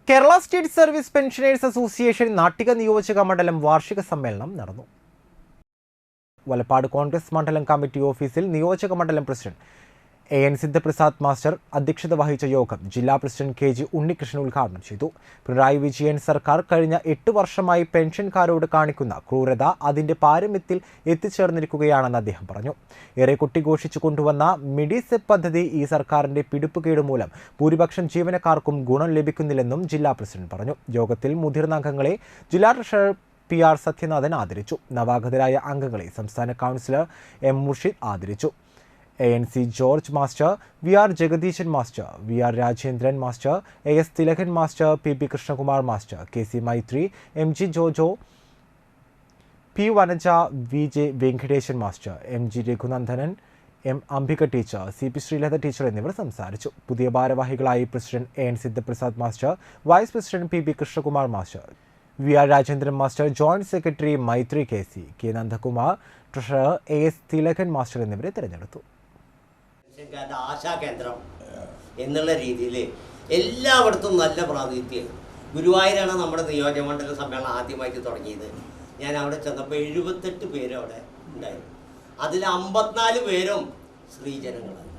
Kerala state service pensioners association Nattika നിയോജക മണ്ഡലം വാർഷിക സമ്മേളനം നടന്നു. വലപ്പാട് കോൺഗ്രസ് മണ്ഡലം കമ്മിറ്റി ഓഫീസിൽ നിയോജക മണ്ഡലം പ്രസിഡന്റ് AN സിദ്ധപ്രസാദ് മാസ്റ്റർ അധ്യക്ഷത വഹിച്ച യോഗം ജില്ലാ പ്രസിഡന്റ് KG ഉണ്ണികൃഷ്ണൻ ഉദ്ഘാടനം ചെയ്തു. പിണറായി വിജയൻ സർക്കാർ കഴിഞ്ഞ 8 വർഷമായി പെൻഷൻകാരോട് കാണിക്കുന്ന ക്രൂരത അതിന്റെ പാരമ്യത്തിൽ എത്തിച്ചേർന്നിരിക്കുകയാണെന്ന് അദ്ദേഹം പറഞ്ഞു. ഏറെ കുട്ടിഘോഷിച്ചു കൊണ്ടുവന്ന മെഡിസെപ് പദ്ധതി ഈ സർക്കാരിന്റെ പിടിപ്പുകേട് മൂലം ഭൂരിപക്ഷം ജീവനക്കാർക്കും ഗുണം ലഭിക്കുന്നില്ലെന്നും ജില്ലാ പ്രസിഡന്റ് പറഞ്ഞു. യോഗത്തിൽ മുതിർന്ന അംഗങ്ങളെ ജില്ലാ ട്രഷറർ PR സത്യനാഥൻ ആദരിച്ചു. നവാഗതരായ അംഗങ്ങളെ സംസ്ഥാന കൗൺസിലർ M മുർഷിദ് ആദരിച്ചു. ANC George master, VR Jagadeesan master, VR Rajendran master, AS Thilakan master, PP Krishnakumar master, KC Maithri, MG Jojo, P Vanaja, VJ Venkatesan master, MG Raghunandanan, M Ambika teacher, CP Sreelatha teacher എന്നിവർ സംസാരിച്ചു. പുതിയ ഭാരവാഹികളായി president AN Siddhaprasad master, vice president PP Krishnakumar master, VR Rajendran master, joint secretary Maithri KC, K Nandakumar, treasurer AS Thilakan master എന്നിവരെ തിരഞ്ഞെടുത്തു. ആശാകേന്ദ്രം എന്നുള്ള രീതിയിൽ എല്ലായിടത്തും നല്ല പ്രാതിനിധ്യം. ഗുരുവായൂരാണ് നമ്മുടെ നിയോജകമണ്ഡല സമ്മേളനം ആദ്യമായിട്ട് തുടങ്ങിയത്. ഞാൻ അവിടെ ചെന്നപ്പോൾ 78 പേര് അവിടെ ഉണ്ടായിരുന്നു. അതിൽ 54 പേരും സ്ത്രീജനങ്ങളാണ്.